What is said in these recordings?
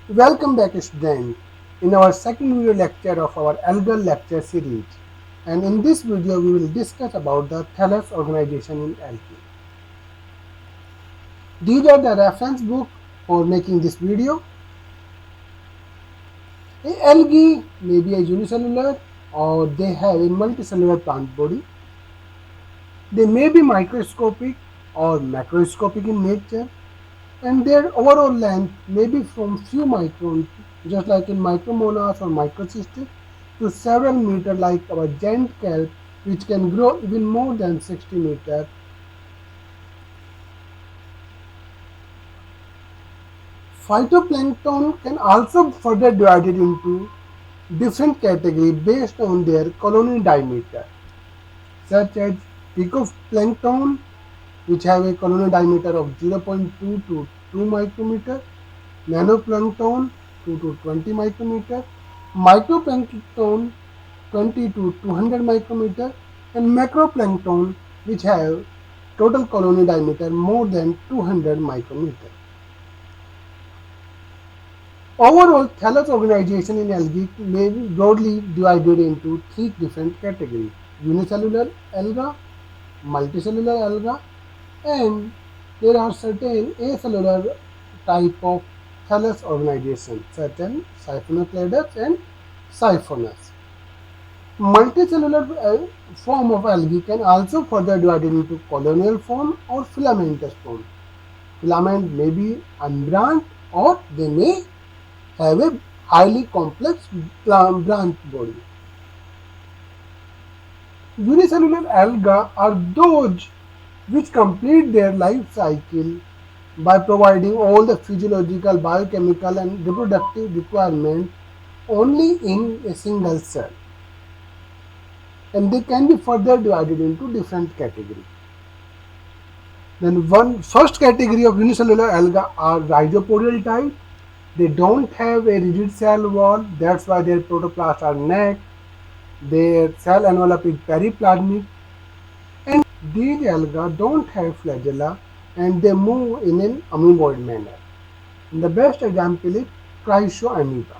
Welcome back, students, in our second video lecture of our algal lecture series. And in this video, we will discuss about the thallus organization in algae. These are the reference book for making this video. Algae may be a unicellular or they have a multicellular plant body. They may be microscopic or macroscopic in nature, and their overall length may be from few microns, just like in micromonas or microcystis, to several meters like our giant kelp, which can grow even more than 60 meters. Phytoplankton can also further divided into different categories based on their colony diameter, such as picoplankton, which have a colony diameter of 0.2 to 2 micrometer, nanoplankton 2 to 20 micrometer, microplankton 20 to 200 micrometer, and macroplankton which have total colony diameter more than 200 micrometer. Overall, thallus organization in algae may be broadly divided into three different categories: unicellular alga, multicellular alga, and there are certain acellular type of thallus organization such as Siphonocladus and Siphonus. Multicellular form of algae can also further divided into colonial form or filamentous form. Filament may be unbranched or they may have a highly complex branch body. Unicellular algae are those which complete their life cycle by providing all the physiological, biochemical and reproductive requirements only in a single cell, and they can be further divided into different categories. Then one first category of unicellular algae are rhizopodial type. They don't have a rigid cell wall, that's why their protoplasts are naked. Their cell envelope is periplasmic, and these algae don't have flagella and they move in an amoeboid manner. And the best example is Chrysommoeba.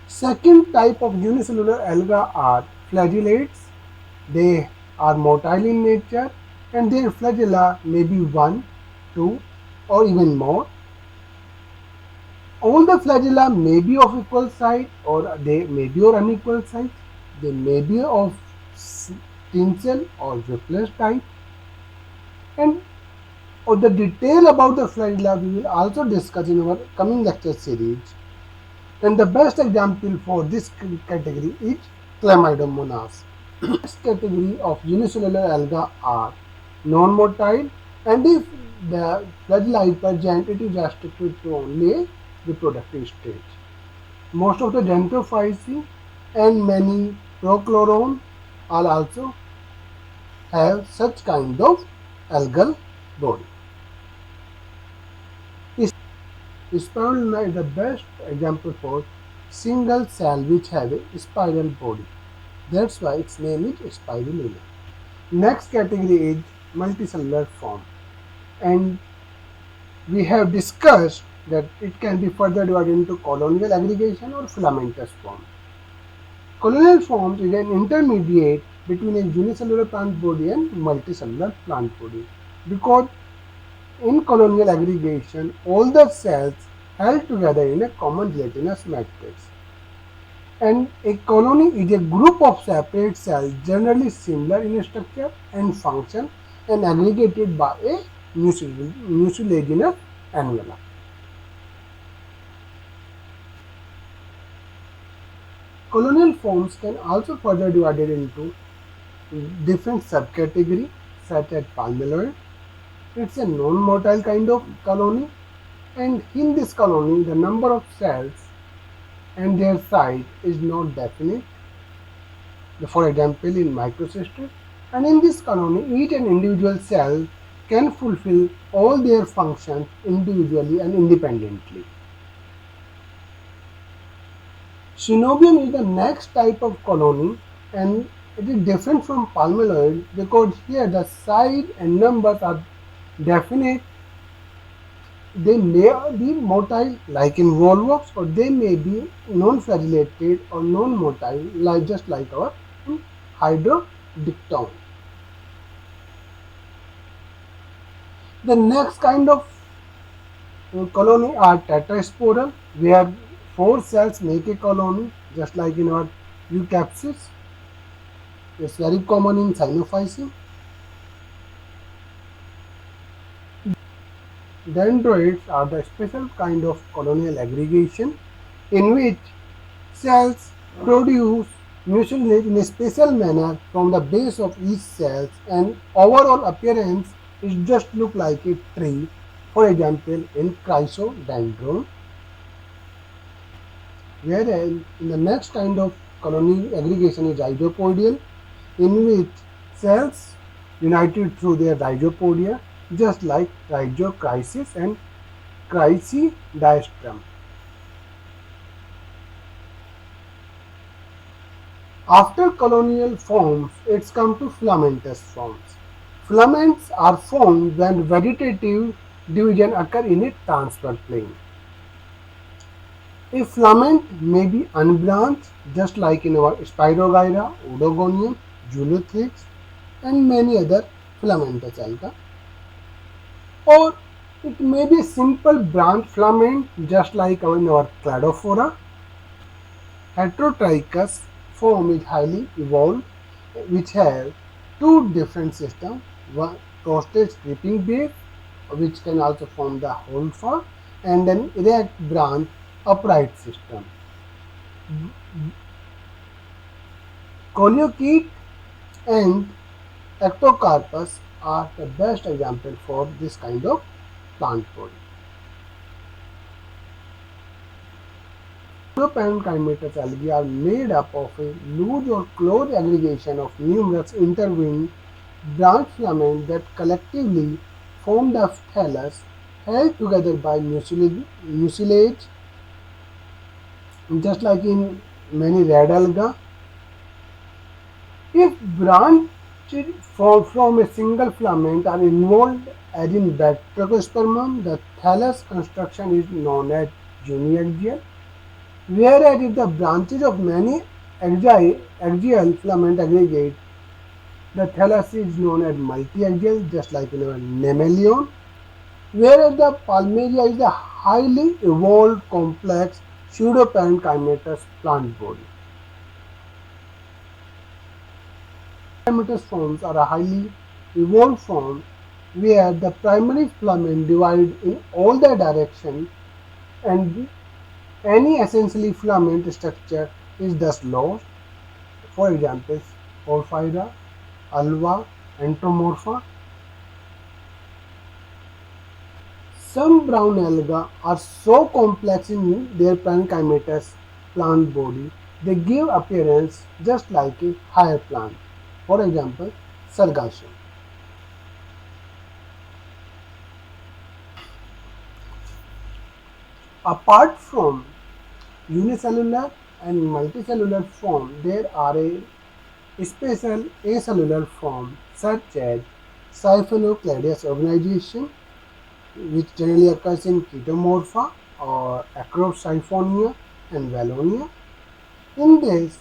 Second type of unicellular algae are flagellates. They are motile in nature and their flagella may be 1, 2 or even more. All the flagella may be of equal size or they may be of unequal size. They may be of tinsel or rippless type. And the detail about the flagella we will also discuss in our coming lecture series. And the best example for this category is Chlamydomonas. Next category of unicellular algae are non-motile, and if the flagella is present, it is restricted to only a reproductive stage. Most of the Xanthophyceae and many Prochlorone are also have such kind of algal body. Spirulina is the best example for single cell which have a spiral body. That's why its name is spirulina. Next category is multicellular form, and we have discussed that it can be further divided into colonial aggregation or filamentous form. Colonial form is an intermediate between a unicellular plant body and multicellular plant body, because in colonial aggregation all the cells held together in a common gelatinous matrix, and a colony is a group of separate cells generally similar in structure and function and aggregated by a mucilaginous envelope. Colonial forms can also further divided into different subcategories such as palmelloid. It's a non-motile kind of colony, and in this colony the number of cells and their size is not definite. For example, in microcystis, and in this colony each and individual cell can fulfill all their functions individually and independently. Synovium is the next type of colony, and it is different from palmelloid because here the size and numbers are definite, They may be motile like in volvox, or they may be non-flagellated or non-motile like just like our hydrodictyon. The next kind of colony are tetrasporal, where four cells make a colony, just like in our eucapsis. It's very common in cyanophyceae. Dendroids are the special kind of colonial aggregation in which cells produce mucilage in a special manner from the base of each cell, and overall appearance is just look like a tree. For example, in Chrysodendron. Whereas in the next kind of colony aggregation is rhizopodial, in which cells united through their rhizopodia, just like rhizochrysis and chrysodiastrum. After colonial forms, it's come to filamentous forms. Filaments are formed when vegetative division occur in a transverse plane. A filament may be unbranched, just like in our Spirogyra, Odogonium, Julothrix, and many other filamentous alga. Or it may be a simple branch filament, just like in our Cladophora. Heterotrichous form is highly evolved, which have two different systems: one crossed creeping base, which can also form the whole form, and an erect branch upright system. Coleochaete and Ectocarpus are the best example for this kind of plant body. Pseudoparenchymatous algae are made up of a loose or close aggregation of numerous intertwined branch filaments that collectively form the thallus, held together by mucilage, just like in many red alga. If branches from a single filament are involved, as in Bactrachospermum, the thallus construction is known as uniaxial. Whereas if the branches of many axial filament aggregate, the thallus is known as multiaxial, just like in our Mammalion. Whereas the Palmaria is a highly evolved, complex pseudoparenchymatous plant body. Parenchymatous forms are a highly evolved form where the primary filament divides in all the directions, and any essentially filament structure is thus lost. For example, Porphyra, Alva, Entomorpha. Some brown algae are so complex in their parenchymatous plant body, they give appearance just like a higher plant. For example, Sargassum. Apart from unicellular and multicellular form, there are a special acellular form such as Siphonochladus organization, which generally occurs in Chaetomorpha or Acrosiphonia and Valonia. In this,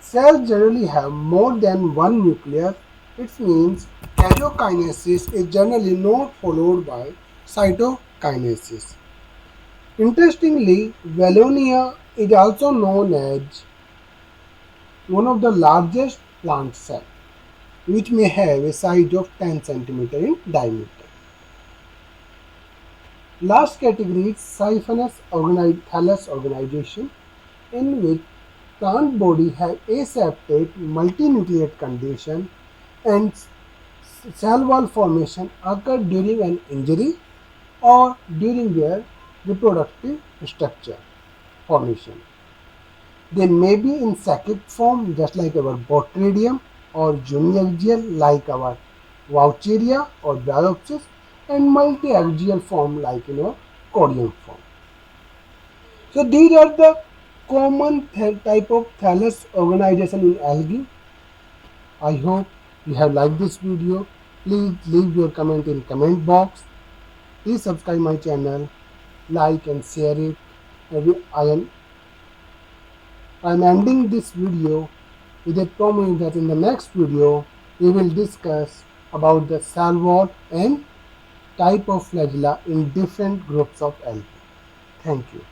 cells generally have more than one nucleus. It means karyokinesis is generally not followed by cytokinesis. Interestingly, Valonia is also known as one of the largest plant cells, which may have a size of 10 cm in diameter. Last category is siphonous thallus organization, in which plant body have aseptate multinucleate condition, and cell wall formation occur during an injury or during their reproductive structure formation. They may be in saccade form, just like our Botredium, or uniaxial like our Vaucheria or Bryopsis, and multiaxial form like Corium form. So these are the common type of thallus organization in algae. I hope you have liked this video. Please leave your comment in comment box. Please subscribe my channel, like and share it. I am ending this video with a promise that in the next video we will discuss about the salvot and type of flagella in different groups of algae. Thank you.